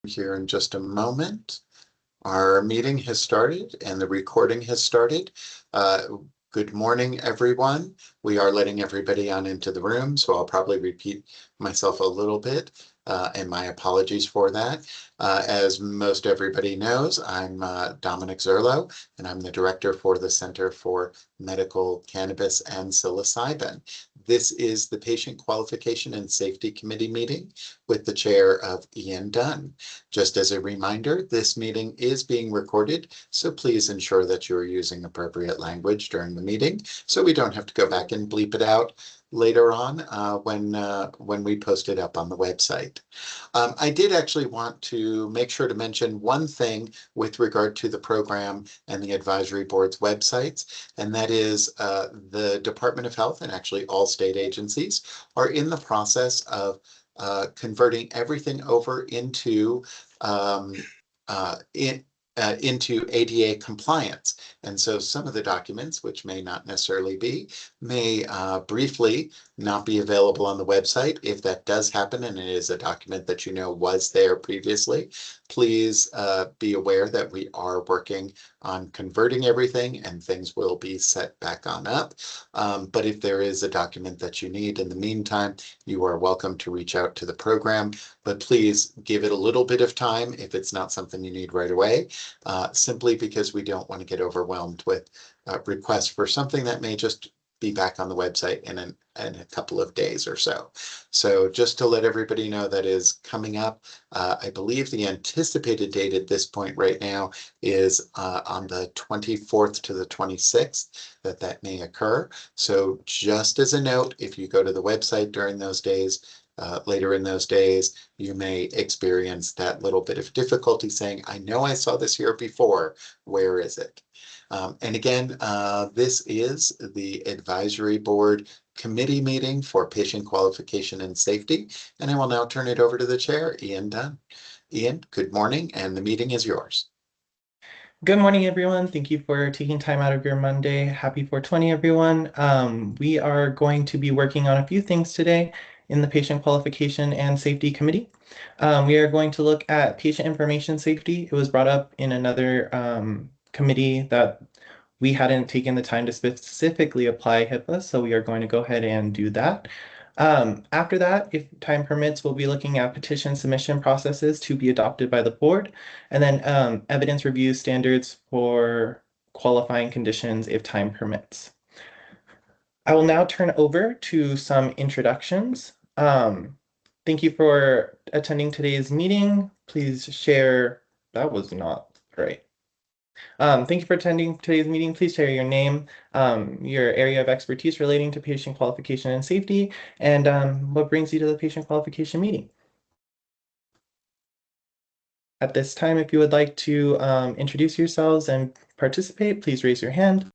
Here in just a moment. Our meeting has started and the recording has started. Good morning, everyone. We are letting everybody on into the room, so I'll probably repeat myself a little bit, and my apologies for that. As most everybody knows, I'm Dominic Zerlo, and I'm the director for the Center for Medical Cannabis and Psilocybin. This is the Patient Qualification and Safety Committee meeting with the chair of Ian Dunn. Just as a reminder, this meeting is being recorded, so please ensure that you are using appropriate language during the meeting so we don't have to go back and bleep it out later on when we post it up on the website. I did actually want to make sure to mention one thing with regard to the program and the advisory board's websites, and that is the Department of Health and actually all state agencies are in the process of converting everything over into into ADA compliance. And so some of the documents, which may not necessarily be, may briefly not be available on the website. If that does happen and it is a document that you know was there previously, please be aware that we are working on converting everything and things will be set back on up. But if there is a document that you need in the meantime, you are welcome to reach out to the program, but please give it a little bit of time if it's not something you need right away, simply because we don't want to get overwhelmed with requests for something that may just be back on the website in a couple of days or so. So just to let everybody know that is coming up. I believe the anticipated date at this point right now is on the 24th to the 26th that may occur. So just as a note, if you go to the website during those days, later in those days, you may experience that little bit of difficulty saying, I know I saw this here before, where is it? And again, this is the advisory board committee meeting for patient qualification and safety. And I will now turn it over to the chair, Ian Dunn. Ian, good morning, and the meeting is yours. Good morning, everyone. Thank you for taking time out of your Monday. Happy 420, everyone. We are going to be working on a few things today in the Patient Qualification and Safety Committee. We are going to look at patient information safety. It was brought up in another committee that we hadn't taken the time to specifically apply HIPAA, so we are going to go ahead and do that. After that, if time permits, we'll be looking at petition submission processes to be adopted by the board, and then evidence review standards for qualifying conditions if time permits. I will now turn over to some introductions. Thank you for attending today's meeting. Please share. That was not great. Thank you for attending today's meeting. Please share your name, your area of expertise relating to patient qualification and safety, and what brings you to the patient qualification meeting. At this time, if you would like to introduce yourselves and participate, please raise your hand.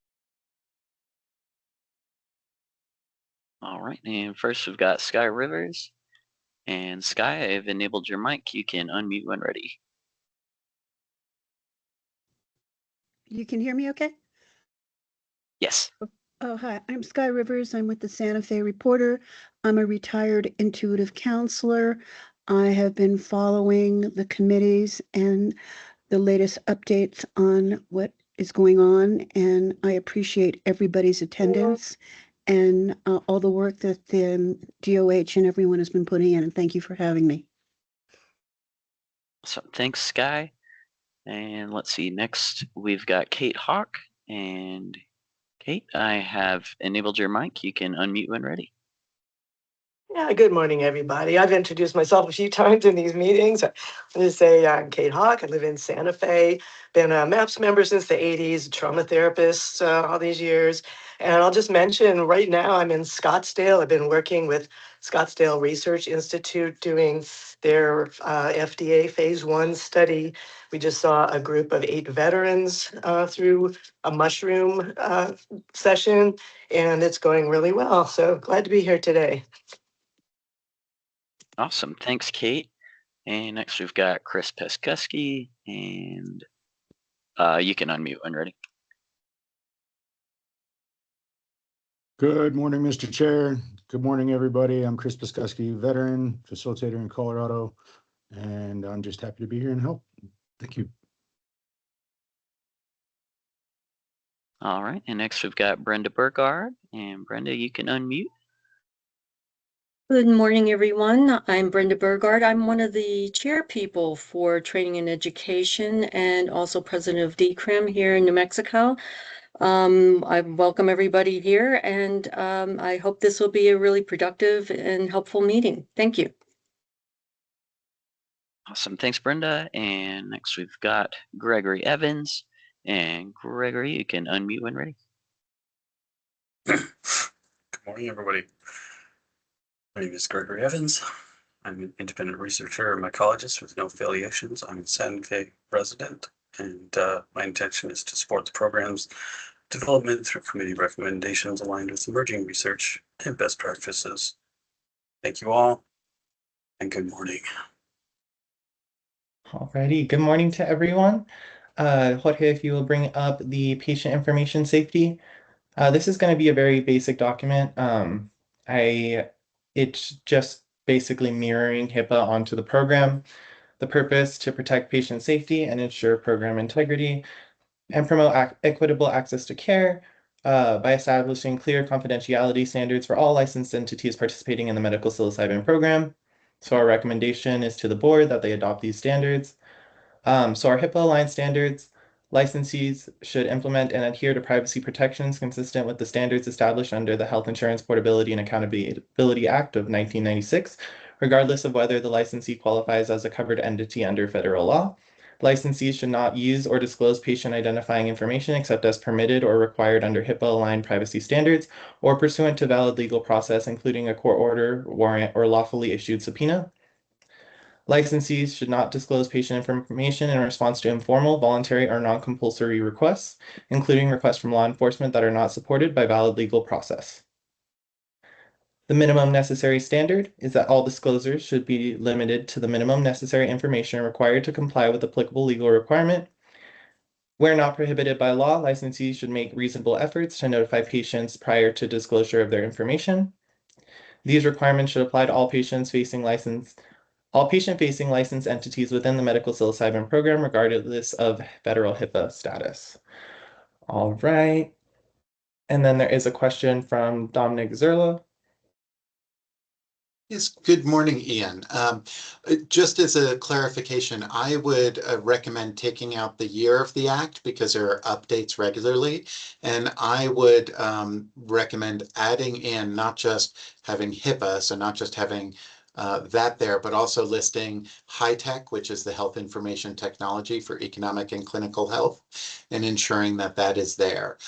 All right, and first we've got Sky Rivers. And Sky, I've enabled your mic. You can unmute when ready. You can hear me okay? Yes. Oh, hi, I'm Sky Rivers. I'm with the Santa Fe Reporter. I'm a retired intuitive counselor. I have been following the committees and the latest updates on what is going on, and I appreciate everybody's attendance and all the work that the DOH and everyone has been putting in, and thank you for having me. So thanks, Sky. And let's see, next we've got Kate Hawk. And Kate, I have enabled your mic. You can unmute when ready. Yeah, good morning, everybody. I've introduced myself a few times in these meetings. I'm going to say I'm Kate Hawk. I live in Santa Fe. Been a MAPS member since the 80s, a trauma therapist all these years. And I'll just mention right now I'm in Scottsdale. I've been working with Scottsdale Research Institute doing their FDA phase 1 study. We just saw a group of 8 veterans through a mushroom session, and it's going really well. So glad to be here today. Awesome. Thanks, Kate. And next we've got Chris Peskuski. And you can unmute when ready. Good morning, Mr. Chair. Good morning, everybody. I'm Chris Peskuski, veteran, facilitator in Colorado. And I'm just happy to be here and help. Thank you. All right, and next we've got Brenda Burgard, and Brenda, you can unmute. Good morning, everyone. I'm Brenda Burgard. I'm one of the chair people for training and education and also president of DCRIM here in New Mexico. I welcome everybody here, and I hope this will be a really productive and helpful meeting. Thank you. Awesome, thanks, Brenda. And next we've got Gregory Evans, and Gregory, you can unmute when ready. Good morning, everybody. My name is Gregory Evans. I'm an independent researcher and mycologist with no affiliations. I'm a San Fe resident, and my intention is to support the program's development through committee recommendations aligned with emerging research and best practices. Thank you all, and good morning. Alrighty, good morning to everyone. Jorge, if you will bring up the patient information safety. This is going to be a very basic document. It's just basically mirroring HIPAA onto the program. The purpose to protect patient safety and ensure program integrity and promote equitable access to care by establishing clear confidentiality standards for all licensed entities participating in the medical psilocybin program. So our recommendation is to the board that they adopt these standards. So our HIPAA-aligned standards, licensees should implement and adhere to privacy protections consistent with the standards established under the Health Insurance Portability and Accountability Act of 1996, regardless of whether the licensee qualifies as a covered entity under federal law. Licensees should not use or disclose patient identifying information except as permitted or required under HIPAA-aligned privacy standards or pursuant to valid legal process, including a court order, warrant, or lawfully issued subpoena. Licensees should not disclose patient information in response to informal, voluntary, or non-compulsory requests, including requests from law enforcement that are not supported by valid legal process. The minimum necessary standard is that all disclosures should be limited to the minimum necessary information required to comply with applicable legal requirement. Where not prohibited by law, licensees should make reasonable efforts to notify patients prior to disclosure of their information. These requirements should apply to all patient-facing licensed entities within the medical psilocybin program, regardless of federal HIPAA status. All right. And then there is a question from Dominic Zerlo. Yes, good morning, Ian. Just as a clarification, I would recommend taking out the year of the act because there are updates regularly. And I would recommend adding in not just having HIPAA, so not just having that there, but also listing high-tech, which is the health information technology for economic and clinical health, and ensuring that that is there.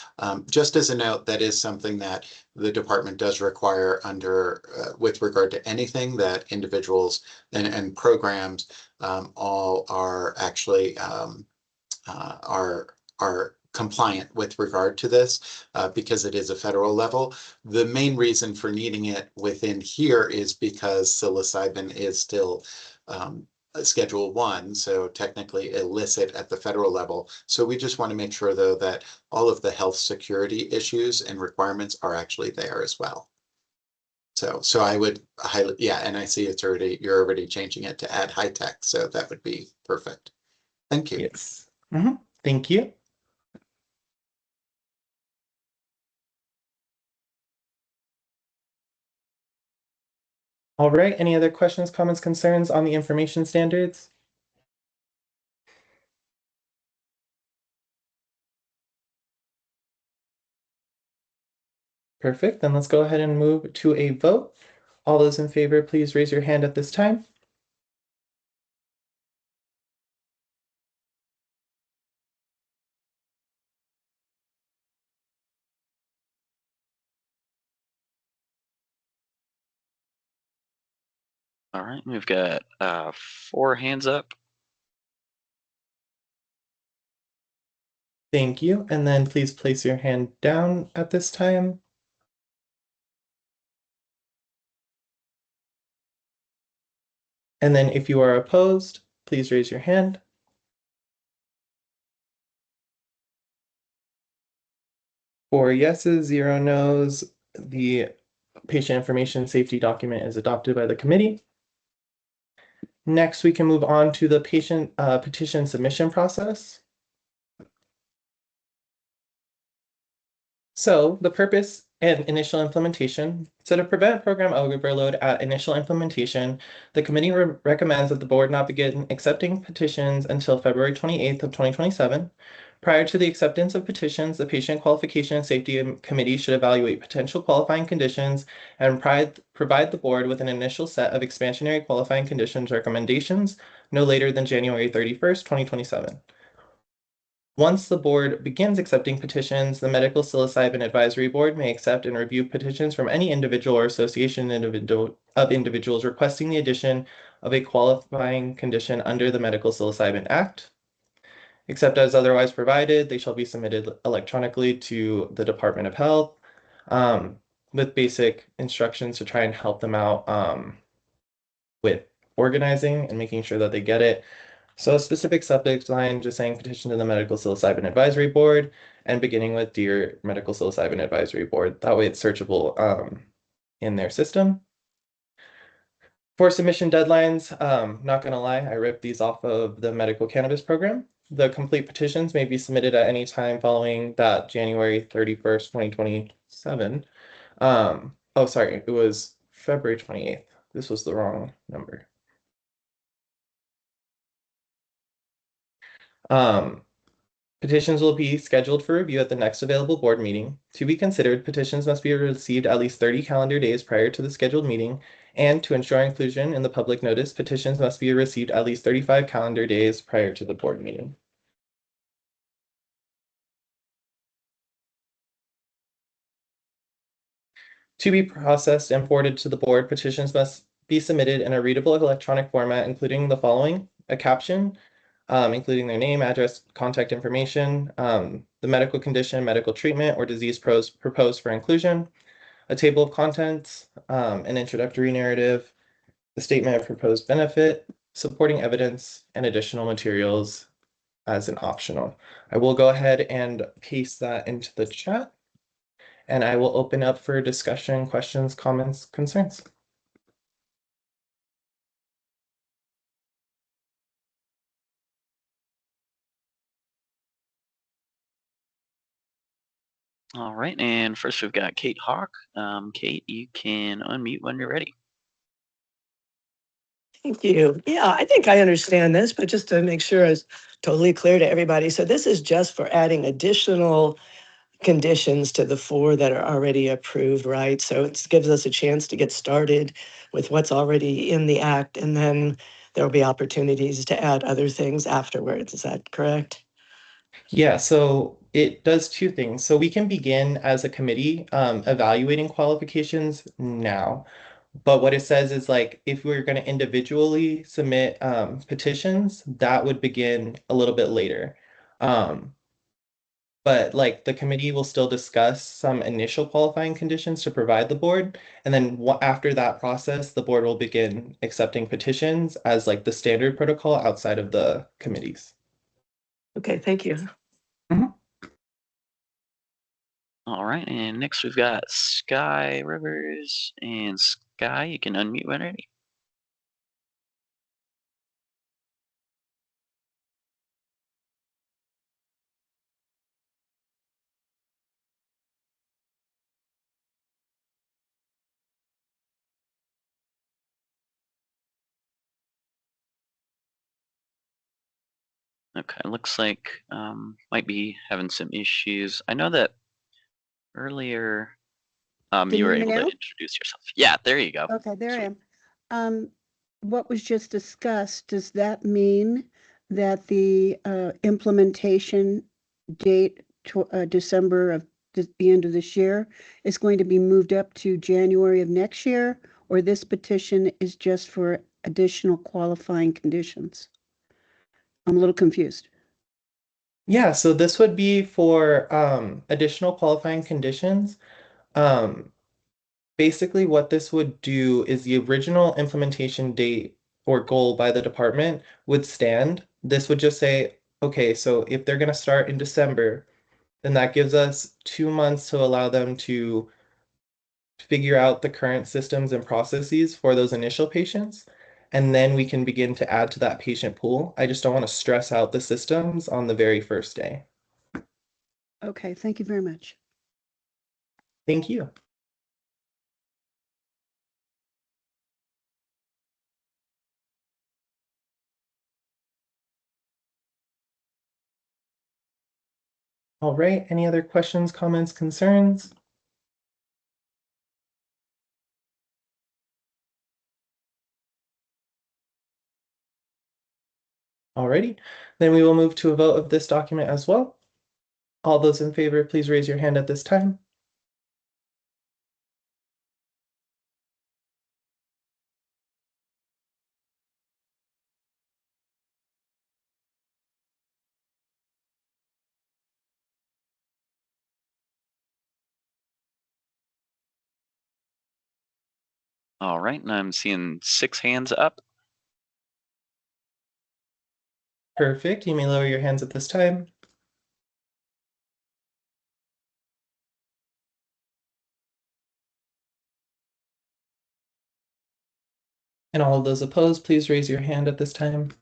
Just as a note, that is something that the department does require under with regard to anything that individuals and programs all are actually are compliant with regard to this because it is a federal level. The main reason for needing it within here is because psilocybin is still Schedule 1, so technically illicit at the federal level. So we just want to make sure, though, that all of the health security issues and requirements are actually there as well. So I would highly, yeah, and I see you're already changing it to add high tech, so that would be perfect. Thank you. Yes. Thank you. All right, any other questions, comments, concerns on the information standards? Perfect, then let's go ahead and move to a vote. All those in favor, please raise your hand at this time. All right, we've got 4 hands up. Thank you, and then please place your hand down at this time. And then if you are opposed, please raise your hand. For yeses, 0 nos, the patient information safety document is adopted by the committee. Next, we can move on to the patient petition submission process. So the purpose and initial implementation. So to prevent program overload at initial implementation, the committee recommends that the board not begin accepting petitions until February 28th of 2027. Prior to the acceptance of petitions, the Patient Qualification and Safety Committee should evaluate potential qualifying conditions and provide the board with an initial set of expansionary qualifying conditions recommendations no later than January 31st, 2027. Once the board begins accepting petitions, the Medical Psilocybin Advisory Board may accept and review petitions from any individual or association of individuals requesting the addition of a qualifying condition under the Medical Psilocybin Act. Except as otherwise provided, they shall be submitted electronically to the Department of Health with basic instructions to try and help them out with organizing and making sure that they get it. So a specific subject line just saying petition to the Medical Psilocybin Advisory Board and beginning with Dear Medical Psilocybin Advisory Board. That way it's searchable in their system. For submission deadlines, not gonna lie, I ripped these off of the medical cannabis program. The complete petitions may be submitted at any time following that January 31st, 2027. Oh, sorry, it was February 28th. This was the wrong number. Petitions will be scheduled for review at the next available board meeting. To be considered, petitions must be received at least 30 calendar days prior to the scheduled meeting, and to ensure inclusion in the public notice, petitions must be received at least 35 calendar days prior to the board meeting. To be processed and forwarded to the board, petitions must be submitted in a readable electronic format, including the following: a caption, including their name, address, contact information, the medical condition, medical treatment, or disease proposed for inclusion, a table of contents, an introductory narrative, the statement of proposed benefit, supporting evidence, and additional materials as an optional. I will go ahead and paste that into the chat, and I will open up for discussion, questions, comments, concerns. All right, and first we've got Kate Hawk. Kate, you can unmute when you're ready. Thank you. Yeah, I think I understand this, but just to make sure it's totally clear to everybody. So this is just for adding additional conditions to the 4 that are already approved, right? So it gives us a chance to get started with what's already in the act, and then there'll be opportunities to add other things afterwards. Is that correct? Yeah, so it does 2 things. So we can begin as a committee evaluating qualifications now. But what it says is like if we're going to individually submit petitions, that would begin a little bit later. But like the committee will still discuss some initial qualifying conditions to provide the board. And then after that process, the board will begin accepting petitions as like the standard protocol outside of the committees. Okay, thank you. All right, and next we've got Sky Rivers. And Sky, you can unmute when ready. Okay, looks like might be having some issues. I know that earlier Can you you were hear me able to now? introduce yourself. Yeah, there you go. Okay, there Sweet. I am. What was just discussed, does that mean that the implementation date to December of the end of this year is going to be moved up to January of next year, or this petition is just for additional qualifying conditions? I'm a little confused. Yeah, so this would be for additional qualifying conditions. Basically, what this would do is the original implementation date or goal by the department would stand. This would just say, okay, so if they're going to start in December, then that gives us 2 months to allow them to figure out the current systems and processes for those initial patients. and then we can begin to add to that patient pool. I just don't want to stress out the systems on the very first day. Okay, thank you very much. Thank you. All right, any other questions, comments, concerns? Alrighty, then we will move to a vote of this document as well. All those in favor, please raise your hand at this time. All right, and I'm seeing 6 hands up. Perfect, you may lower your hands at this time. And all of those opposed, please raise your hand at this time.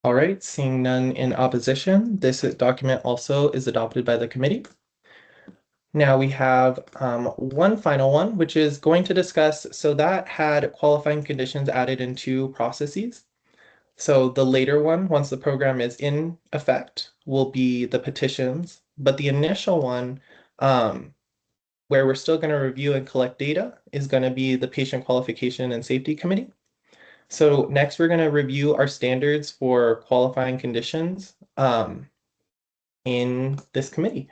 All right, seeing none in opposition, this document also is adopted by the committee. Now we have one final one, which is going to discuss, so that had qualifying conditions added in 2 processes. So the later one, once the program is in effect, will be the petitions, but the initial one, where we're still going to review and collect data, is going to be the Patient Qualification and Safety Committee. So next we're going to review our standards for qualifying conditions in this committee.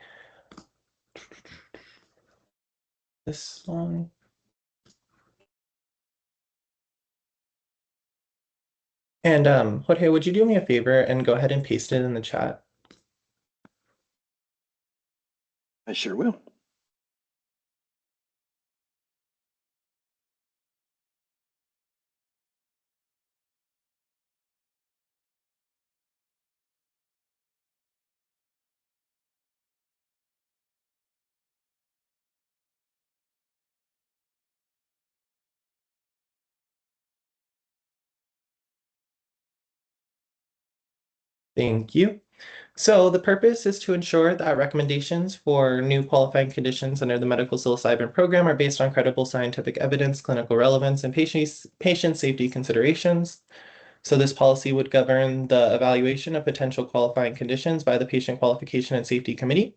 This one. And Jorge, would you do me a favor and go ahead and paste it in the chat? I sure will. Thank you. So the purpose is to ensure that recommendations for new qualifying conditions under the Medical Psilocybin program are based on credible scientific evidence, clinical relevance, and patient safety considerations. So this policy would govern the evaluation of potential qualifying conditions by the Patient Qualification and Safety Committee.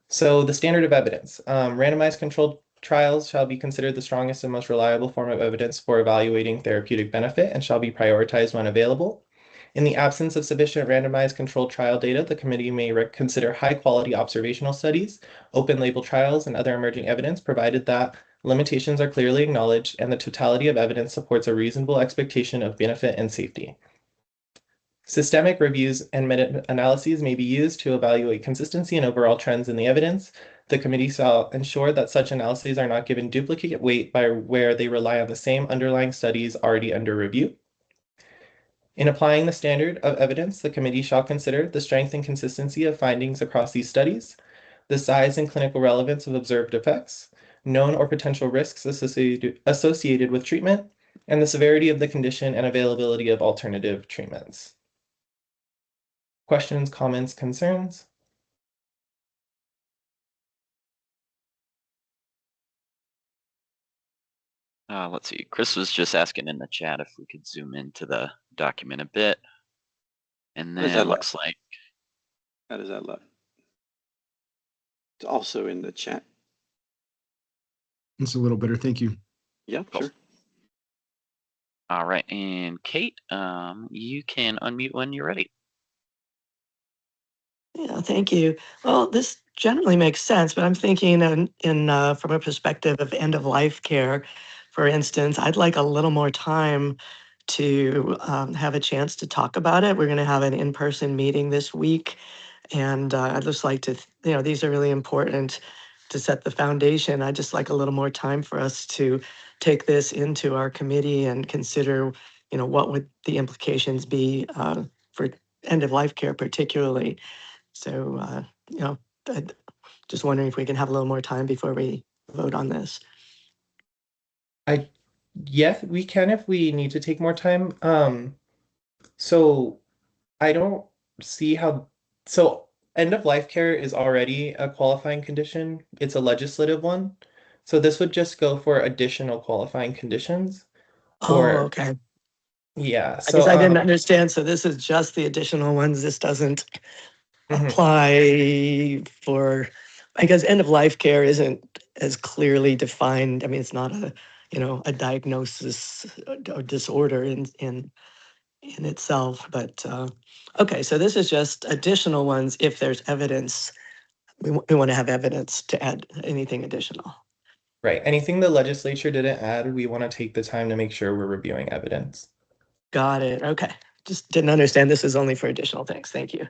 So the standard of evidence, randomized controlled trials shall be considered the strongest and most reliable form of evidence for evaluating therapeutic benefit and shall be prioritized when available. In the absence of sufficient randomized controlled trial data, the committee may consider high-quality observational studies, open-label trials, and other emerging evidence, provided that limitations are clearly acknowledged and the totality of evidence supports a reasonable expectation of benefit and safety. Systemic reviews and meta-analyses may be used to evaluate consistency and overall trends in the evidence. The committee shall ensure that such analyses are not given duplicate weight by where they rely on the same underlying studies already under review. In applying the standard of evidence, the committee shall consider the strength and consistency of findings across these studies, the size and clinical relevance of observed effects, known or potential risks associated with treatment, and the severity of the condition and availability of alternative treatments. Questions, comments, concerns? Let's see. Chris was just asking in the chat if we could zoom into the document a bit. And then it looks like. How does that look? It's also in the chat. It's a little better. Thank you. Yeah, Cool. sure. All right. And Kate, you can unmute when you're ready. Yeah, thank you. Well, this generally makes sense, but I'm thinking from a perspective of end of life care, for instance, I'd like a little more time to have a chance to talk about it. We're going to have an in-person meeting this week, and I'd just like to, these are really important to set the foundation. I'd just like a little more time for us to take this into our committee and consider, what would the implications be for end of life care particularly. So, I- just wondering if we can have a little more time before we vote on this. Yes, we can if we need to take more time. So I don't see how, so end of life care is already a qualifying condition. It's a legislative one. So this would just go for additional qualifying conditions. Oh, Or, okay. yeah, I guess so I didn't understand. So this is just the additional ones. This doesn't mhm. apply for, I guess end of life care isn't as clearly defined. I mean, it's not a diagnosis or disorder in itself, but okay, so this is just additional ones if there's evidence. We want to have evidence to add anything additional. Right. Anything the legislature didn't add, we want to take the time to make sure we're reviewing evidence. Got it. Okay. Just didn't understand this is only for additional things. Thank you.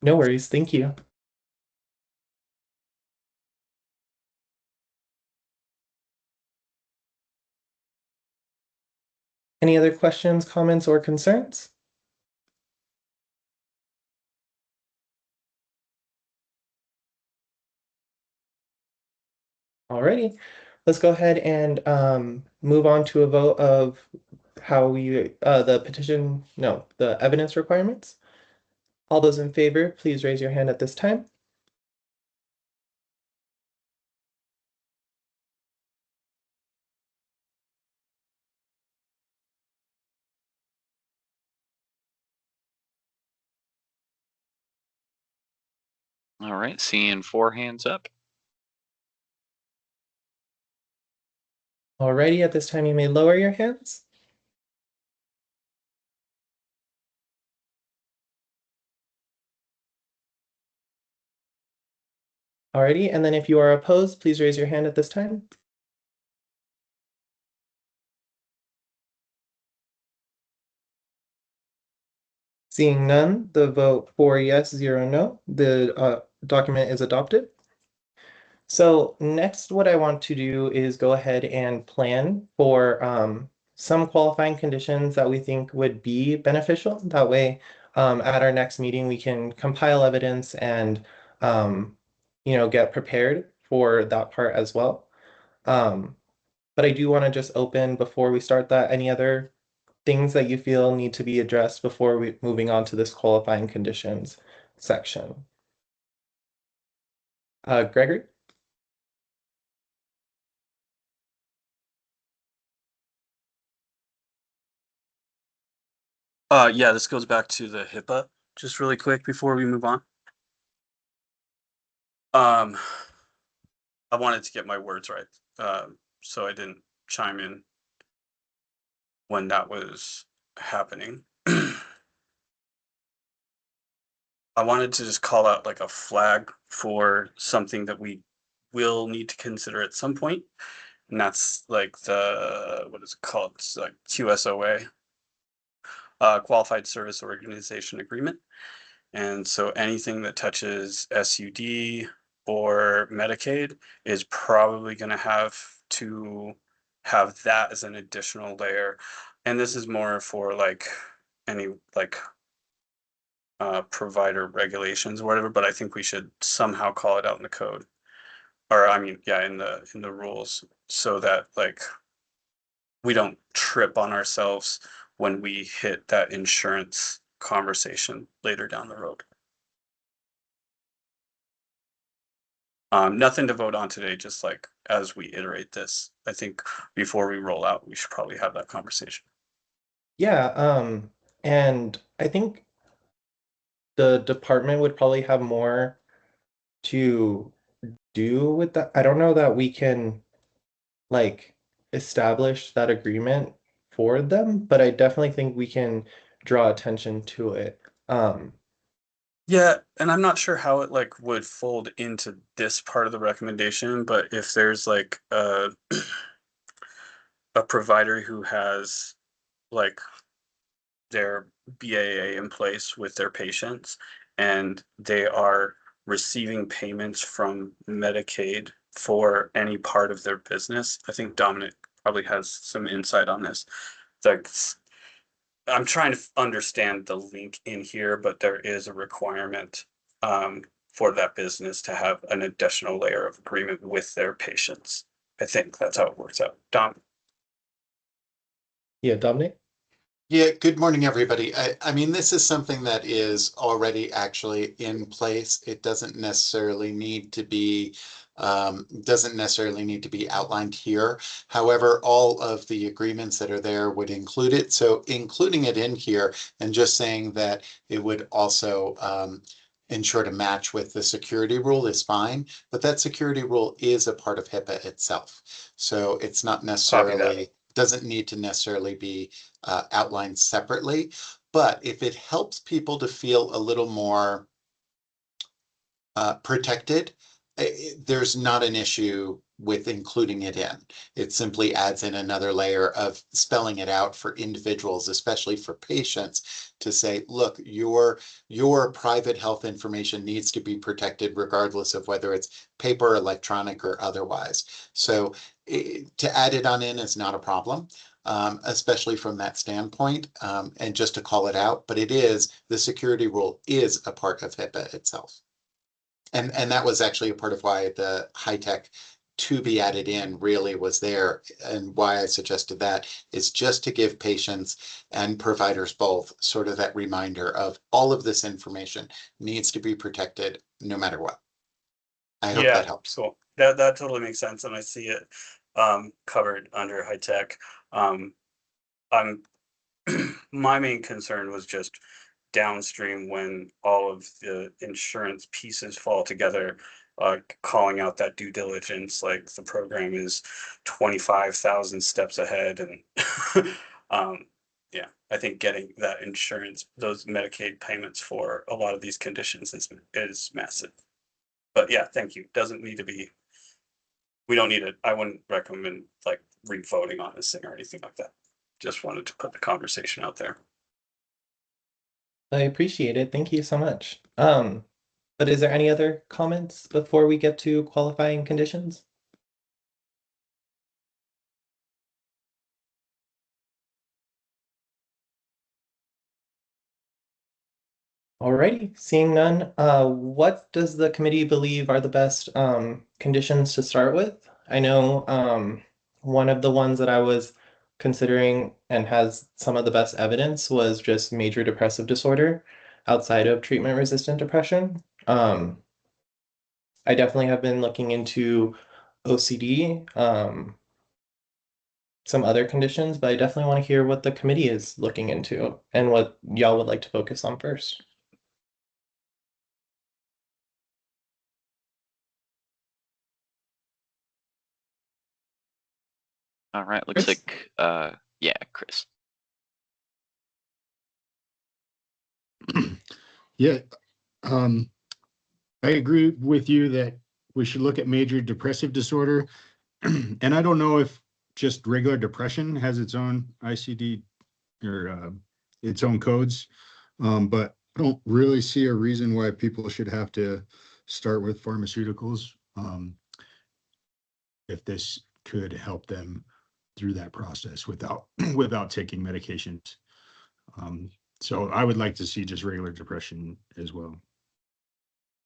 No worries. Thank you. Any other questions, comments, or concerns? Alrighty, let's go ahead and move on to a vote of how we the evidence requirements. All those in favor, please raise your hand at this time. All right, seeing 4 hands up. Alrighty, at this time you may lower your hands. Alrighty, and then if you are opposed, please raise your hand at this time. Seeing none, the vote 4 yes, 0 no, the document is adopted. So next, what I want to do is go ahead and plan for some qualifying conditions that we think would be beneficial. That way, at our next meeting, we can compile evidence and get prepared for that part as well. But I do want to just open before we start that, any other things that you feel need to be addressed before we moving on to this qualifying conditions section. Gregory? Yeah, this goes back to the HIPAA, just really quick before we move on. I wanted to get my words right, so I didn't chime in when that was happening. I wanted to just call out like a flag for something that we will need to consider at some point, and that's like what is it called? It's like QSOA, Qualified Service Organization Agreement. And so anything that touches SUD or Medicaid is probably going to have that as an additional layer. And this is more for like any provider regulations or whatever, but I think we should somehow call it out in the code. Or I mean, yeah, in the rules, so that like we don't trip on ourselves when we hit that insurance conversation later down the road. Nothing to vote on today, just like as we iterate this. I think before we roll out, we should probably have that conversation. Yeah, and I think the department would probably have more to do with that. I don't know that we can like establish that agreement for them, but I definitely think we can draw attention to it. Yeah, and I'm not sure how it like would fold into this part of the recommendation, but if there's like a provider who has like their BAA in place with their patients and they are receiving payments from Medicaid for any part of their business. I think Dominic probably has some insight on this. Like, I'm trying to understand the link in here, but there is a requirement for that business to have an additional layer of agreement with their patients. I think that's how it works out. Don? Yeah, Dominic? Yeah, good morning, everybody. I mean, this is something that is already actually in place. It doesn't necessarily need to be outlined here. However, all of the agreements that are there would include it. So including it in here and just saying that it would also ensure to match with the security rule is fine, but that security rule is a part of HIPAA itself. So it's not necessarily, doesn't need to necessarily be outlined separately. But if it helps people to feel a little more protected, there's not an issue with including it in. It simply adds in another layer of spelling it out for individuals, especially for patients, to say, look, your private health information needs to be protected regardless of whether it's paper, electronic, or otherwise. So to add it on in is not a problem. Especially from that standpoint, and just to call it out, but it is, the security rule is a part of HIPAA itself. And that was actually a part of why the high tech to be added in really was there, and why I suggested that is just to give patients and providers both sort of that reminder of all of this information needs to be protected no matter what. I hope that helps. Cool. That totally makes sense, and I see it covered under high tech. My main concern was just downstream when all of the insurance pieces fall together, calling out that due diligence, like the program is 25,000 steps ahead. And yeah, I think getting that insurance, those Medicaid payments for a lot of these conditions is massive. But yeah, thank you. Doesn't need to be, we don't need it. I wouldn't recommend like re-voting on this thing or anything like that. Just wanted to put the conversation out there. I appreciate it. Thank you so much. But is there any other comments before we get to qualifying conditions? Alrighty, seeing none, what does the committee believe are the best conditions to start with? I know one of the ones that I was considering and has some of the best evidence was just major depressive disorder outside of treatment-resistant depression. I definitely have been looking into OCD, some other conditions, but I definitely want to hear what the committee is looking into and what y'all would like to focus on first. All right, looks Chris? like, yeah, Chris. Yeah, I agree with you that we should look at major depressive disorder. And I don't know if just regular depression has its own ICD or its own codes, but I don't really see a reason why people should have to start with pharmaceuticals if this could help them through that process without taking medications. So I would like to see just regular depression as well.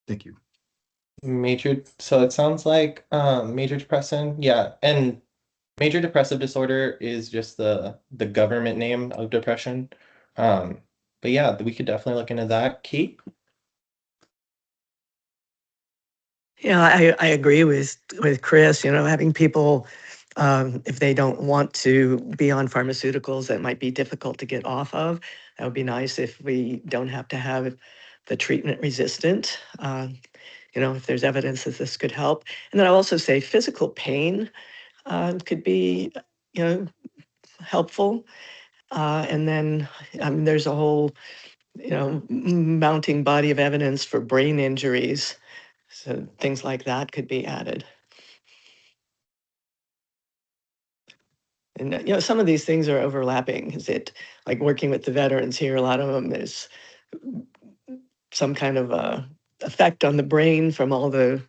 Thank you. So it sounds like major depressant, yeah, and major depressive disorder is just the government name of depression. But yeah, we could definitely look into that. Kate? Yeah, I agree with Chris, having people, if they don't want to be on pharmaceuticals that might be difficult to get off of, that would be nice if we don't have to have the treatment resistant, if there's evidence that this could help. And then I'll also say physical pain could be, helpful. And then there's a whole, mounting body of evidence for brain injuries. So things like that could be added. And, some of these things are overlapping. Is it like working with the veterans here? A lot of them, there's some kind of effect on the brain from all the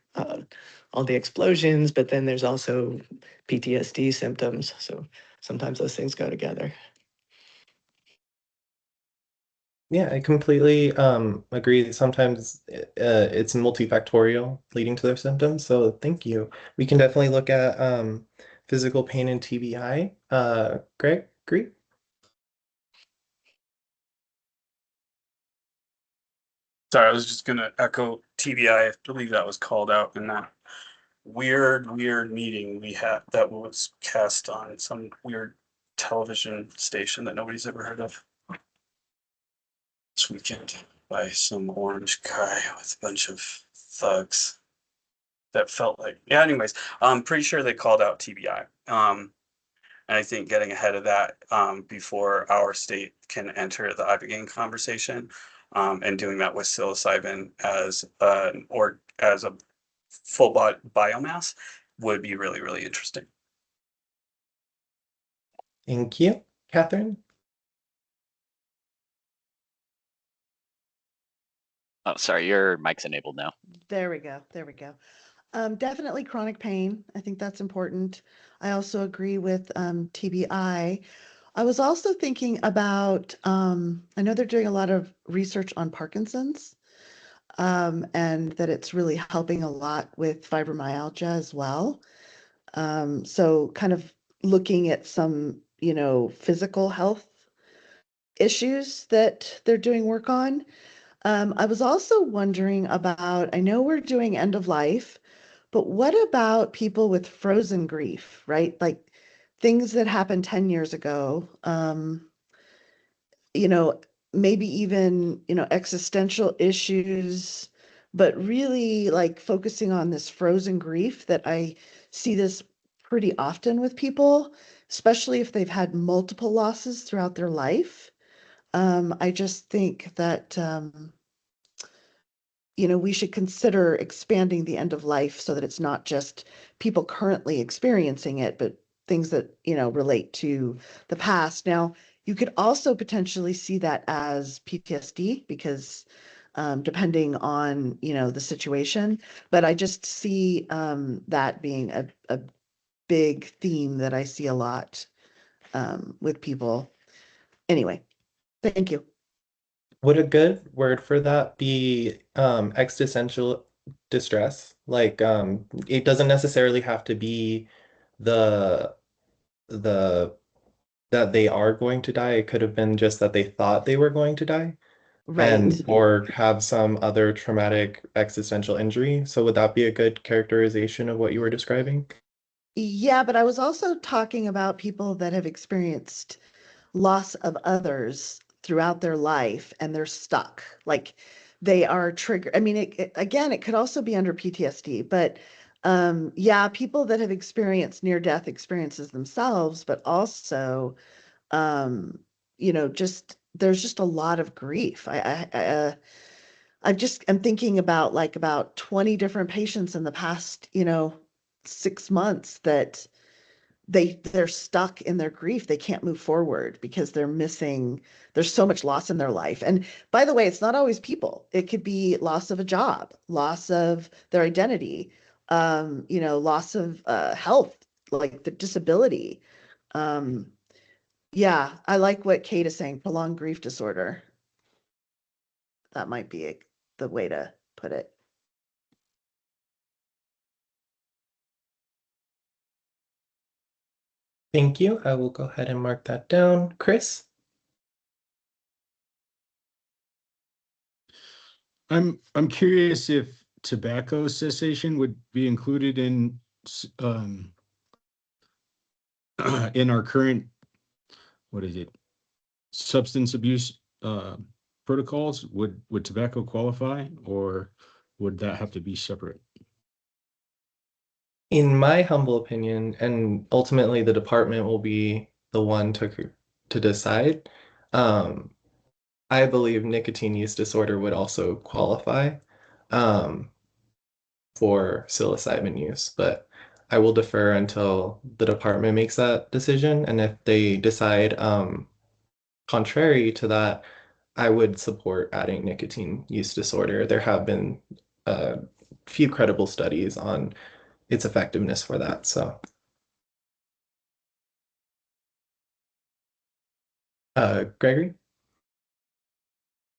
explosions, but then there's also PTSD symptoms. So sometimes those things go together. Yeah, I completely agree that sometimes it's multifactorial leading to their symptoms. So thank you. We can definitely look at physical pain and TBI. Greg, agree? Sorry, I was just gonna echo TBI. I believe that was called out in that weird meeting we had that was cast on some weird television station that nobody's ever heard of this weekend by some orange guy with a bunch of thugs that felt like, yeah, anyways, I'm pretty sure they called out TBI. And I think getting ahead of that before our state can enter the ibogaine conversation, and doing that with psilocybin as or as a full body biomass would be really interesting. Thank you. Catherine? Oh, sorry, your mic's enabled now. There we go. There we go. Definitely chronic pain. I think that's important. I also agree with TBI. I was also thinking about, I know they're doing a lot of research on Parkinson's, and that it's really helping a lot with fibromyalgia as well. So kind of looking at some, physical health issues that they're doing work on. I was also wondering about, I know we're doing end of life, but what about people with frozen grief, right? Like things that happened 10 years ago, you know, maybe even, existential issues, but really like focusing on this frozen grief that I see this pretty often with people, especially if they've had multiple losses throughout their life. I just think that, we should consider expanding the end of life so that it's not just people currently experiencing it, but things that, relate to the past. Now, you could also potentially see that as PTSD because depending on, the situation, but I just see that being a big theme that I see a lot with people. Anyway, thank you. Would a good word for that be existential distress? Like it doesn't necessarily have to be the the that they are going to die. It could have been just that they thought they were going to die Right. and or have some other traumatic existential injury. So would that be a good characterization of what you were describing? Yeah, but I was also talking about people that have experienced loss of others throughout their life and they're stuck. Like they are triggered. I mean, again, it could also be under PTSD, but yeah, people that have experienced near-death experiences themselves, but also, um, just there's just a lot of grief. I'm thinking about like about 20 different patients in the past, 6 months that they're stuck in their grief. They can't move forward because there's so much loss in their life. And by the way, it's not always people. It could be loss of a job, loss of their identity, loss of health, like the disability. Um, yeah, I like what Kate is saying, prolonged grief disorder. That might be the way to put it. Thank you. I will go ahead and mark that down. Chris? I'm curious if tobacco cessation would be included in in our current, what is it, substance abuse protocols. Would tobacco qualify, or would that have to be separate? In my humble opinion, and ultimately the department will be the one to decide, um, I believe nicotine use disorder would also qualify um, for psilocybin use, but I will defer until the department makes that decision. And if they decide contrary to that, I would support adding nicotine use disorder. There have been a few credible studies on its effectiveness for that. So, Gregory?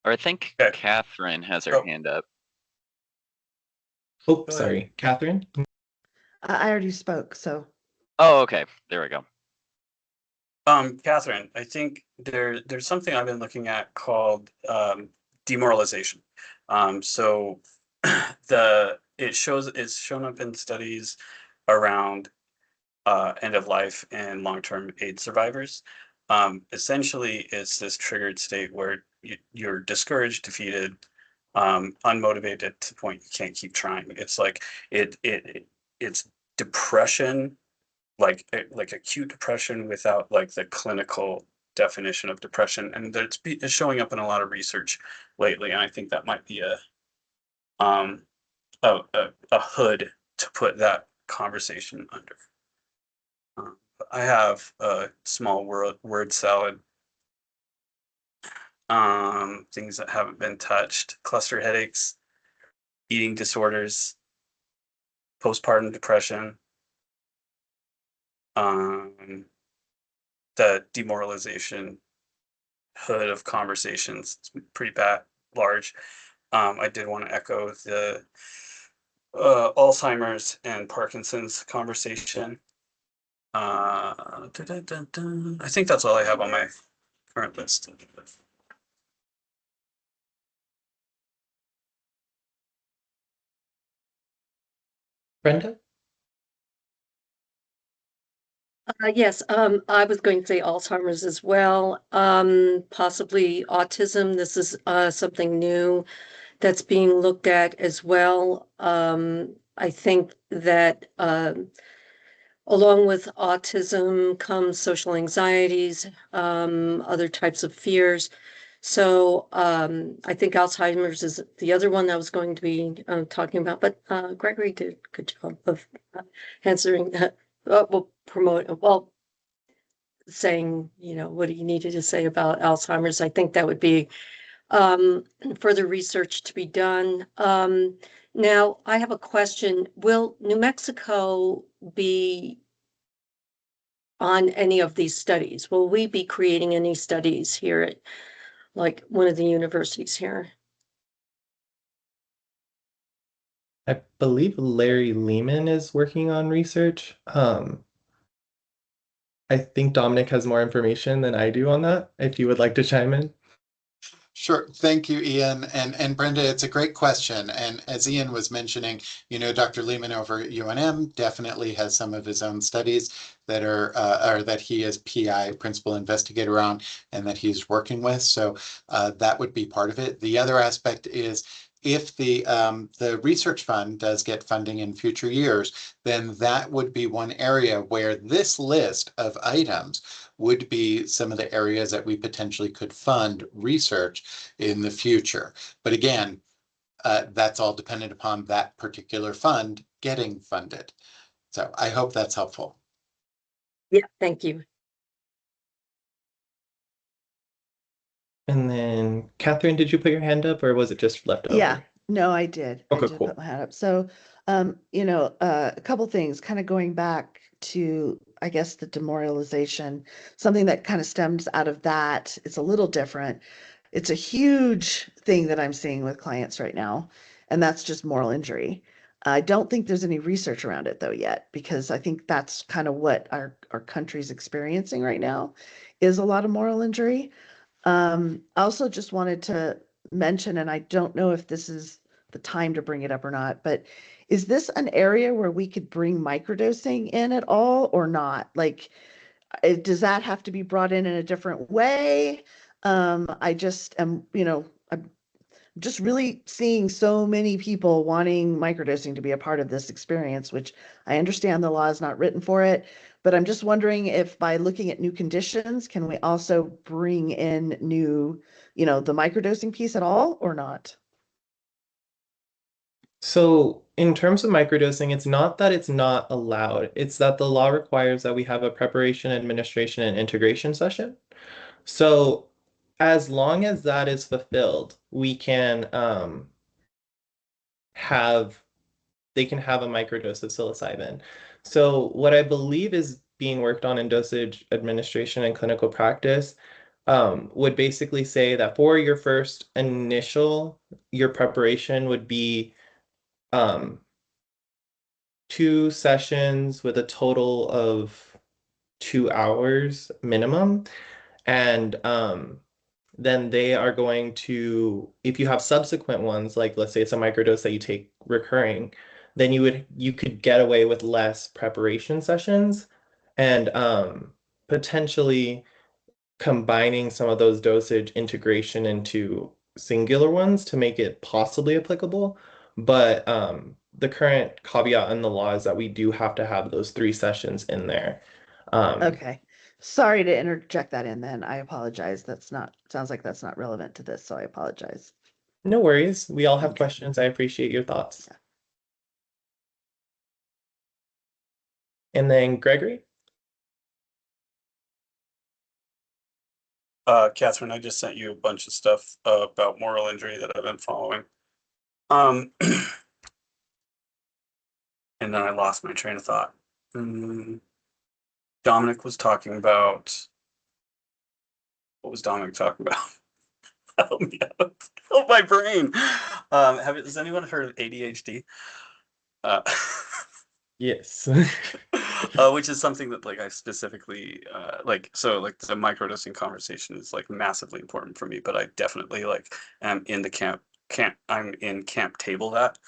Or I think Okay. Catherine has her Oh. hand up. Oh, Go sorry, Catherine. I already spoke, so. Oh, okay. There we go. Catherine, I think there's something I've been looking at called demoralization. So it's shown up in studies around end of life and long-term AIDS survivors. Essentially, it's this triggered state where you're discouraged, defeated, unmotivated to the point you can't keep trying. It's like it's depression, like acute depression without like the clinical definition of depression, and it's showing up in a lot of research lately. And I think that might be um a hood to put that conversation under. I have a small word salad. Things that haven't been touched: cluster headaches, eating disorders, postpartum depression, the demoralization hood of conversations. It's pretty bad, large. I did want to echo the Alzheimer's and Parkinson's conversation. I think that's all I have on my current list. Brenda? Yes, I was going to say Alzheimer's as well, possibly autism. This is something new that's being looked at as well. I think that along with autism comes social anxieties, other types of fears. So I think Alzheimer's is the other one that I was going to be talking about. But Gregory did a good job of answering that. Saying, what he needed to say about Alzheimer's. I think that would be further research to be done. Now, I have a question. Will New Mexico be on any of these studies? Will we be creating any studies here at like one of the universities here? I believe Larry Lehman is working on research. I think Dominic has more information than I do on that, if you would like to chime in. Sure. Thank you, Ian. And Brenda, it's a great question. And as Ian was mentioning, Dr. Lehman over at UNM definitely has some of his own studies that are or that he is PI, principal investigator on, and that he's working with. So that would be part of it. The other aspect is if the research fund does get funding in future years, then that would be one area where this list of items would be some of the areas that we potentially could fund research in the future. But again, that's all dependent upon that particular fund getting funded. So I hope that's helpful. Yeah, thank you. And then, Catherine, did you put your hand up or was it just left over? Yeah, no, I did. Okay, I did cool. put my hand up. So, a couple things kind of going back to, I guess, the demoralization, something that kind of stems out of that. It's a little different. It's a huge thing that I'm seeing with clients right now, and that's just moral injury. I don't think there's any research around it though yet, because I think that's kind of what our country's experiencing right now is a lot of moral injury. I also just wanted to mention, and I don't know if this is the time to bring it up or not, but is this an area where we could bring microdosing in at all or not? Like, does that have to be brought in a different way? I just am, I'm just really seeing so many people wanting microdosing to be a part of this experience, which I understand the law is not written for it, but I'm just wondering if by looking at new conditions, can we also bring in new, the microdosing piece at all or not? So in terms of microdosing, it's not that it's not allowed. It's that the law requires that we have a preparation, administration, and integration session. So as long as that is fulfilled, we can they can have a microdose of psilocybin. So what I believe is being worked on in dosage administration and clinical practice would basically say that for your first initial, your preparation would be 2 sessions with a total of 2 hours minimum. And then they are going to, if you have subsequent ones, like let's say it's a microdose that you take recurring, then you could get away with less preparation sessions and potentially combining some of those dosage integration into singular ones to make it possibly applicable. But the current caveat in the law is that we do have to have those 3 sessions in there. Okay. Sorry to interject that in then. I apologize. Sounds like that's not relevant to this, so I apologize. No worries. We all have Okay. questions. I appreciate your thoughts. Yeah. And then Gregory? Catherine, I just sent you a bunch of stuff about moral injury that I've been following. And then I lost my train of thought. Dominic was talking about, what was Dominic talking about? Help me out. Help my brain. Has anyone heard of ADHD? Yes. Which is something that like I specifically so like the microdosing conversation is like massively important for me, but I definitely like am in the camp table that,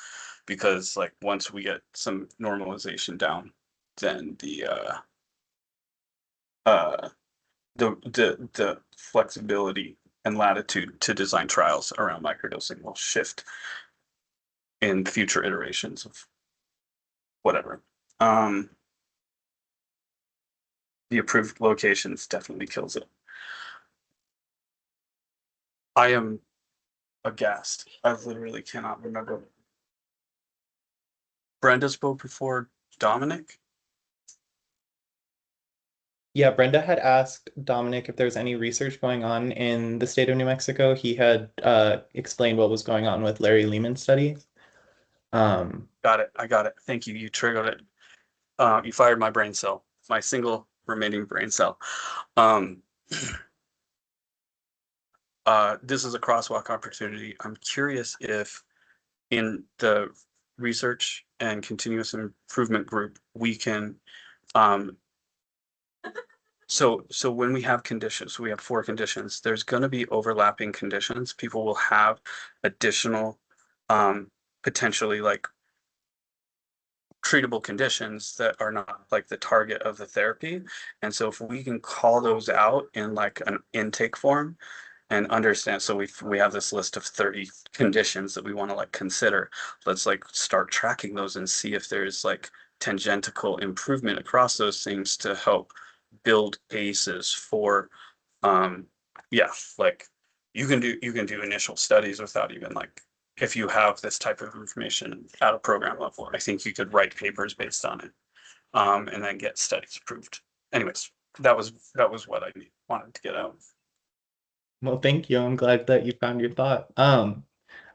because like once we get some normalization down, then the flexibility and latitude to design trials around microdosing will shift in future iterations of whatever. The approved locations definitely kills it. I am aghast. I literally cannot remember. Brenda spoke before Dominic. Yeah, Brenda had asked Dominic if there's any research going on in the state of New Mexico. He had explained what was going on with Larry Lehman's study. Got it. I got it. Thank you. You triggered it. You fired my brain cell, my single remaining brain cell. This is a crosswalk opportunity. I'm curious if in the research and continuous improvement group, we can, so when we have conditions, we have 4 conditions, there's going to be overlapping conditions. People will have additional, potentially like treatable conditions that are not like the target of the therapy. And so if we can call those out in like an intake form and understand, so we have this list of 30 conditions that we want to like consider. Let's like start tracking those and see if there's like tangential improvement across those things to help build bases for like you can do initial studies without even like, if you have this type of information at a program level, I think you could write papers based on it, and then get studies approved. Anyways, that was what I wanted to get out. Well, thank you. I'm glad that you found your thought.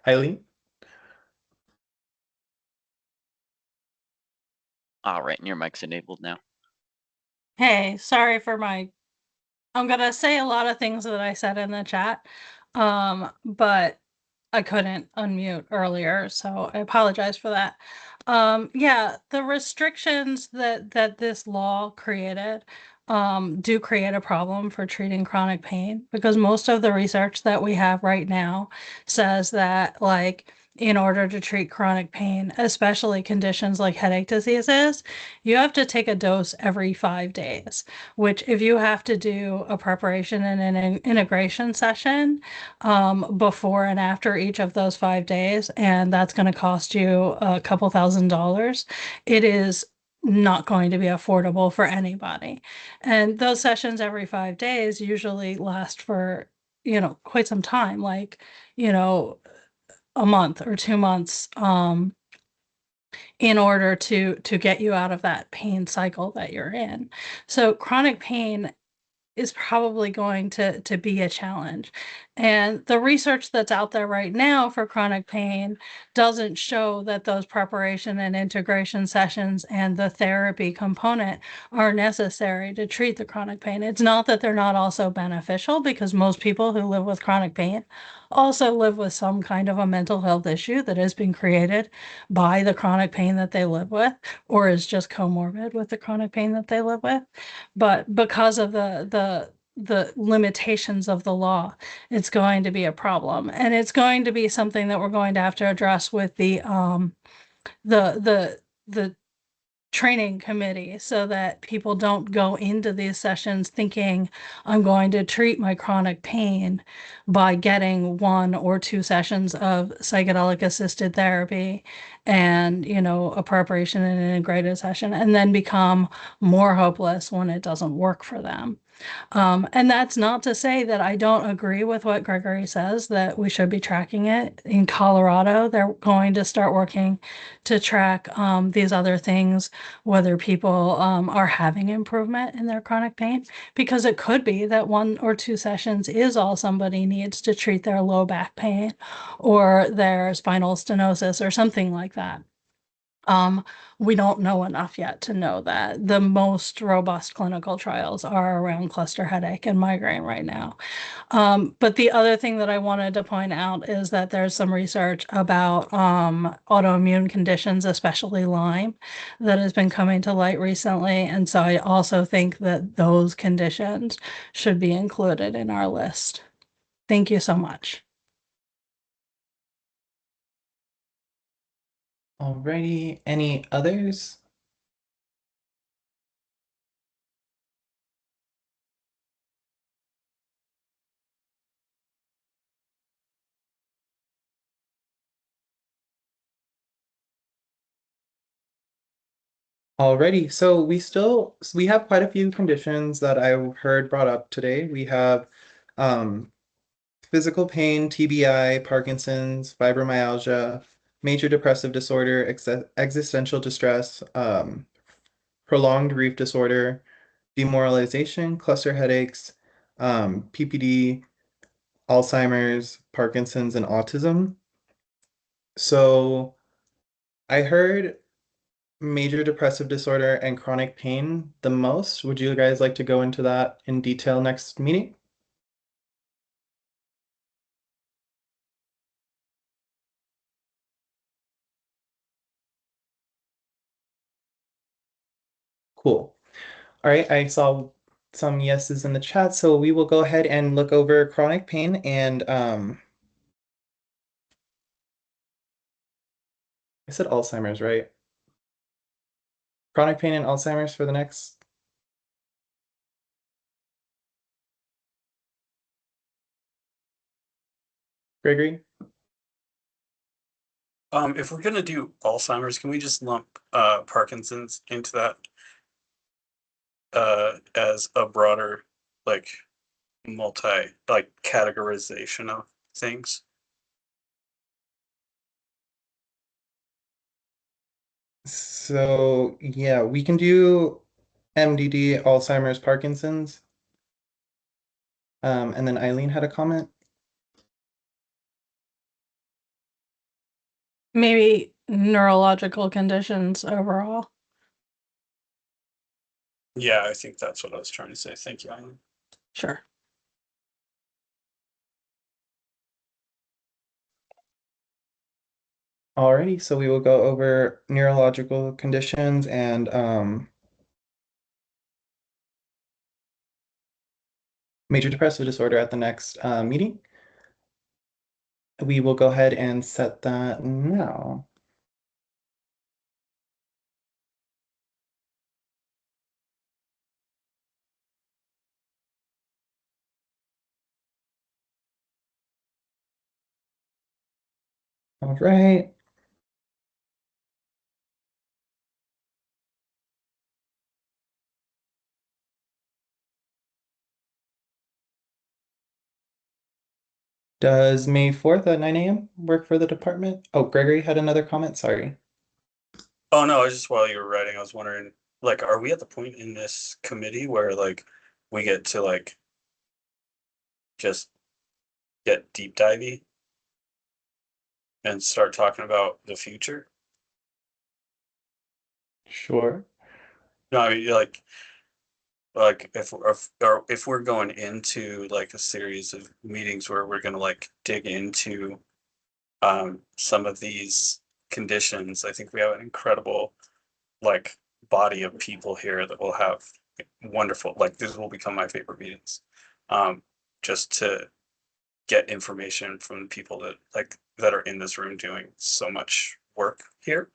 Eileen? All right, and your mic's enabled now. Hey, sorry for I'm gonna say a lot of things that I said in the chat, but I couldn't unmute earlier, so I apologize for that. Yeah, the restrictions that this law created do create a problem for treating chronic pain, because most of the research that we have right now says that, like, in order to treat chronic pain, especially conditions like headache diseases, you have to take a dose every 5 days, which if you have to do a preparation and an integration session before and after each of those 5 days, and that's going to cost you a couple $1,000s, it is not going to be affordable for anybody. And those sessions every 5 days usually last for, quite some time, like, a month or 2 months, in order to get you out of that pain cycle that you're in. So chronic pain is probably going to be a challenge. And the research that's out there right now for chronic pain doesn't show that those preparation and integration sessions and the therapy component are necessary to treat the chronic pain. It's not that they're not also beneficial, because most people who live with chronic pain also live with some kind of a mental health issue that has been created by the chronic pain that they live with, or is just comorbid with the chronic pain that they live with. But because of the limitations of the law, it's going to be a problem, and it's going to be something that we're going to have to address with the training committee, so that people don't go into these sessions thinking I'm going to treat my chronic pain by getting 1 or 2 sessions of psychedelic assisted therapy and, a preparation and integrated session, and then become more hopeless when it doesn't work for them. And that's not to say that I don't agree with what Gregory says, that we should be tracking it. In Colorado, they're going to start working to track these other things, whether people are having improvement in their chronic pain, because it could be that 1 or 2 sessions is all somebody needs to treat their low back pain or their spinal stenosis or something like that. We don't know enough yet to know that. The most robust clinical trials are around cluster headache and migraine right now. But the other thing that I wanted to point out is that there's some research about autoimmune conditions, especially Lyme, that has been coming to light recently. And so I also think that those conditions should be included in our list. Thank you so much. Alrighty, any others? Alrighty, so we have quite a few conditions that I heard brought up today. We have physical pain, TBI, Parkinson's, fibromyalgia, major depressive disorder, existential distress, prolonged grief disorder, demoralization, cluster headaches, PPD, Alzheimer's, Parkinson's, and autism. So I heard major depressive disorder and chronic pain the most. Would you guys like to go into that in detail next meeting? Cool. All right, I saw some yeses in the chat, so we will go ahead and look over chronic pain and I said Alzheimer's, right? Chronic pain and Alzheimer's for the next. Gregory? If we're gonna do Alzheimer's, can we just lump Parkinson's into that as a broader, like, categorization of things? So yeah, we can do MDD, Alzheimer's, Parkinson's. And then Eileen had a comment. Maybe neurological conditions overall. Yeah, I think that's what I was trying to say. Thank you, Eileen. Sure. Alrighty, so we will go over neurological conditions and major depressive disorder at the next meeting. We will go ahead and set that now. All right. Does May 4th at 9 a.m. work for the department? Oh, Gregory had another comment, sorry. Oh, no, just while you were writing, I was wondering, like, are we at the point in this committee where, like, we get to like just get deep divey and start talking about the future. Sure. No, I mean, like if we're going into like a series of meetings where we're going to like dig into some of these conditions, I think we have an incredible like body of people here that will have wonderful, like this will become my favorite meetings, just to get information from people that like that are in this room doing so much work here.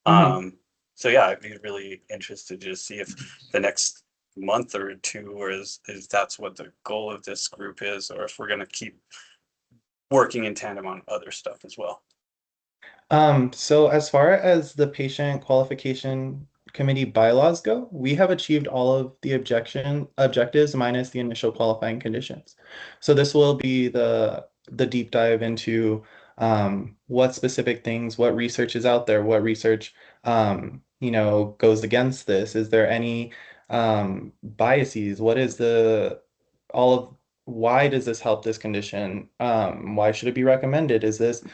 So yeah, I'd be really interested to see if the next month or two, or is that's what the goal of this group is, or if we're going to keep working in tandem on other stuff as well. So as far as the patient qualification committee bylaws go, we have achieved all of the objectives minus the initial qualifying conditions. So this will be the deep dive into what specific things, what research is out there, what research goes against this. Is there any biases? What is why does this help this condition? Why should it be recommended? Is this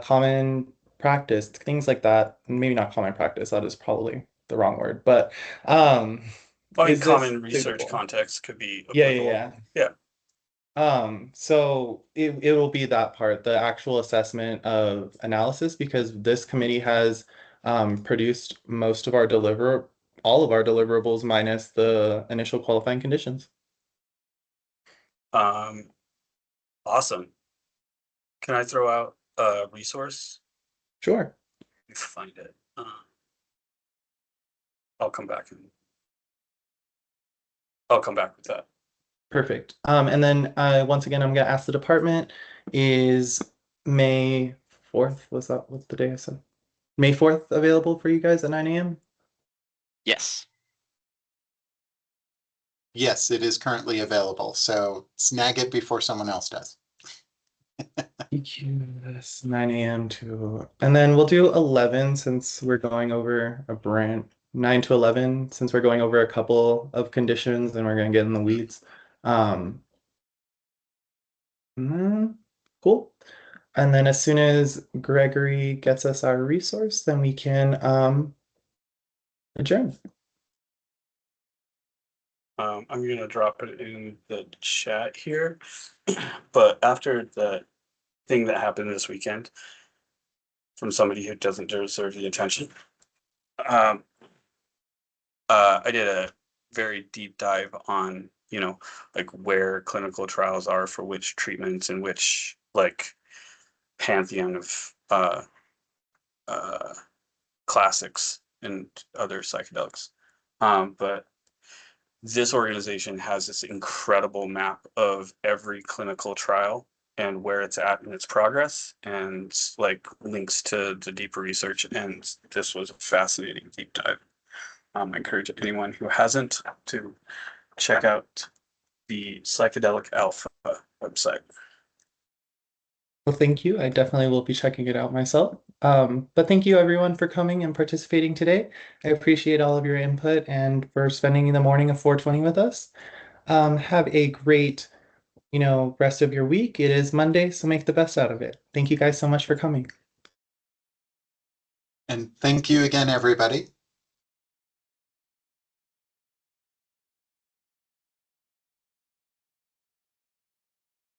common practice, things like that? Maybe not common practice, that is probably the wrong word, but common research context could be applicable. Yeah. So it will be that part, the actual assessment of analysis, because this committee has produced most of all of our deliverables minus the initial qualifying conditions. Awesome. Can I throw out a resource? Sure. Let me find it. I'll come back with that. Perfect. And then once again, I'm going to ask the department, is May 4th, what's the day I said? May 4th available for you guys at 9 a.m.? Yes. Yes, it is currently available, so snag it before someone else does. EQ, 9 a.m. to, and then we'll do 11 since we're going over 9 to 11, since we're going over a couple of conditions and we're going to get in the weeds. Cool. And then as soon as Gregory gets us our resource, then we can adjourn. I'm going to drop it in the chat here, but after the thing that happened this weekend from somebody who doesn't deserve the attention, I did a very deep dive on, like where clinical trials are for which treatments and which like pantheon of classics and other psychedelics. But this organization has this incredible map of every clinical trial and where it's at in its progress, and like links to the deeper research. And this was a fascinating deep dive. I encourage anyone who hasn't to check out the Psychedelic Alpha website. Well, thank you. I definitely will be checking it out myself. But thank you everyone for coming and participating today. I appreciate all of your input and for spending the morning of 420 with us. Have a great, rest of your week. It is Monday, so make the best out of it. Thank you guys so much for coming. And thank you again, everybody.